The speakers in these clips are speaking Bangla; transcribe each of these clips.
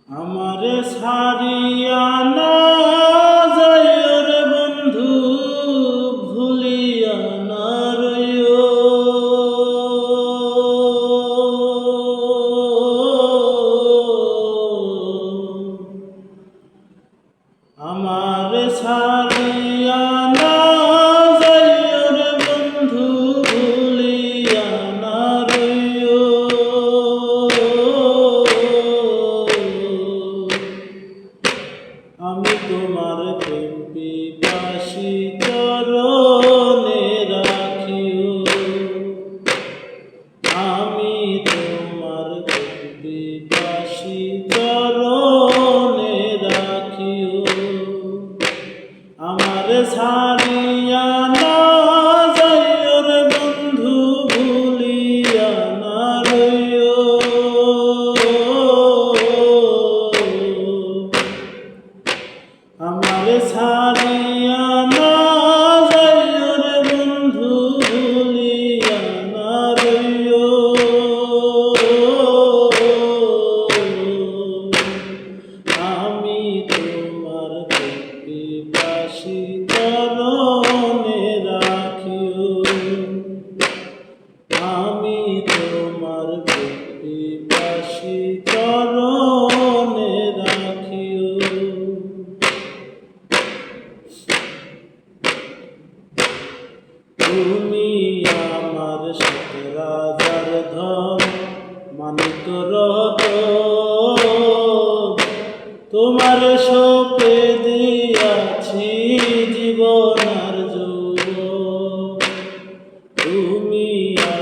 আমারে ছাড়িয়া না যাইও রে বন্ধু, ভুলিয়া না রইও। আমারে ছাড়িয়া না যাইও রে বন্ধু, ভুলিয়া না রইও। আমি তোমার প্রেম পিপাসী চরণে রাখিও। আমি তোমার প্রেম পিপাসী চরণে রাখিও। আমার ছাড়িয়া না যাইও রে বন্ধু, ভুলিয়া না রইও। আমার ছাড়িয়া না যাইও রে বন্ধু, ভুলিয়া না রইও। আমি তোমার পিপাসী চরণে রাখিও। আমি তোমার পিপাসী চরণে রাখিও। তুমি আমার সাথে রাজার ধন, মানিক রতন, তোমার শোকে দিয়াছি জীবন আর যৌবন। তুমি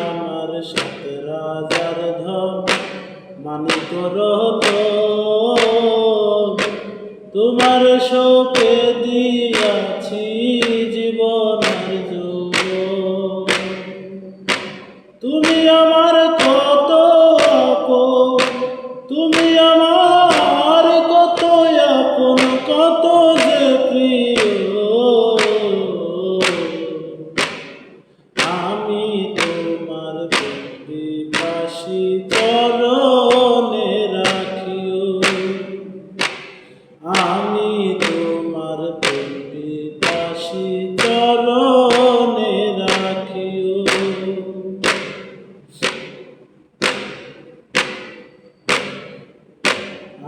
আমার সাথে রাজার ধন, মানিক রতন, তোমার শোকে দিয়াছি জীবন আর যৌবন। তুমি আমার কত আপন, তুমি আমার কত আপন, কত যে প্রিয়। আমি তোমার পিপাসী চরণে রাখিও। আমি তোমার পিপাসী চরণে রাখিও।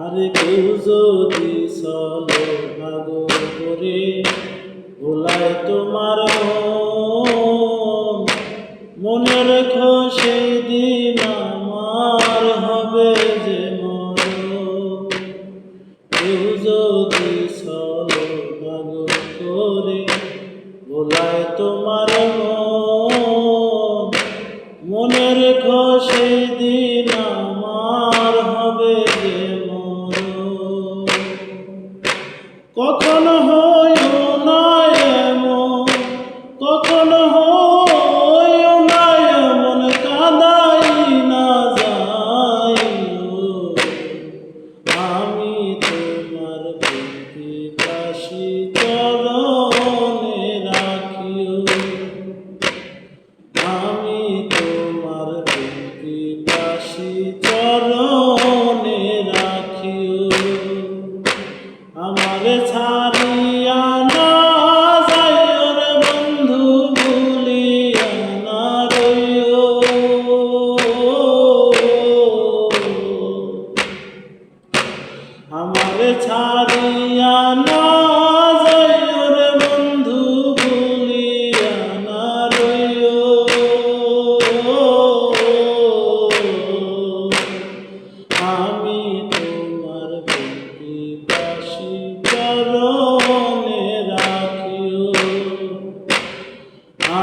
আরে কেউ যদি চলো ভাগো করে ভোলায় তোমার মনে রেখো সেই দিন আমার হবে যে মরণ। কেউ যদি চলো ভাগো করে ভোলায় তোমার মনে রেখো সেই দিন আমার হবে যে মরণ। কখনো হইও না এমন, কখনো হইও না এমন, কাঁদাই না যাইও। আমি তোমার পিপাসী চরণে রাখিও। আমি তোমার পিপাসী চরণে রাখিও। আমার ছাড়িয়া না যাইও রে বন্ধু, ভুলিয়া না রইও। আমার ছাড়িয়া না যাইও রে বন্ধু, ভুলিয়া না রইও। আমি তোমার পিপাসী চরণে রাখিও।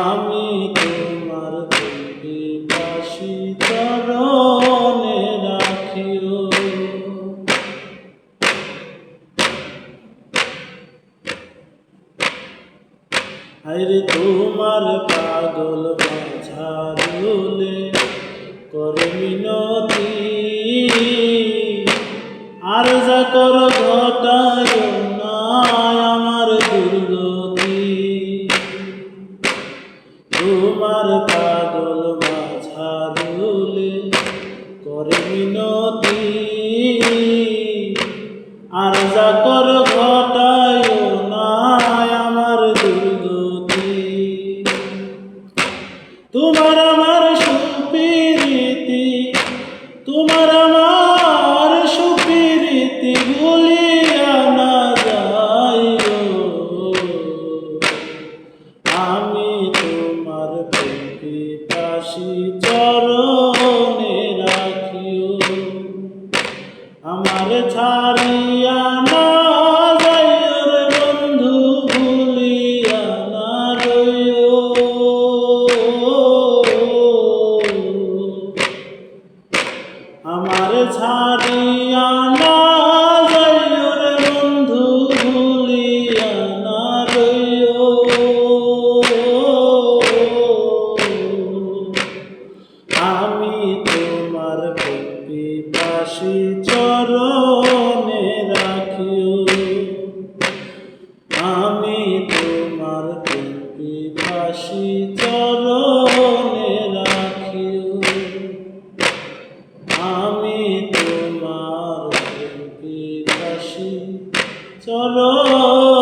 আমি তোমার পিপাসী চরণে রাখিও। আরে তোমার পাগল মাঝারুলে করে মিনতি, আর যা কর ঘটায় না আমার দুর্গতি। তোমার পাগল মাঝারুলে করে মিনতি, আর যা কর ঘটায়ও না আমার দুর্গতি। তোমার আমার সুপ্রীতি, তোমার আমার সুপ্রীতি ভুলিয়া না যাইও। আমি তোমার পিপাসী চরণে রাখিও। আমার ছাড়িয়া না যাইও রে বন্ধু, ভুলিয়া না রইও। আমার ছাড়িয়া না যাইও রে বন্ধু, ভুলিয়া না রইও। আমি তোমার পিপাসী চরণে রাখিও। আমি তোমার পিপাসী চরণে রাখিও। আমি তোমার পিপাসী চরণে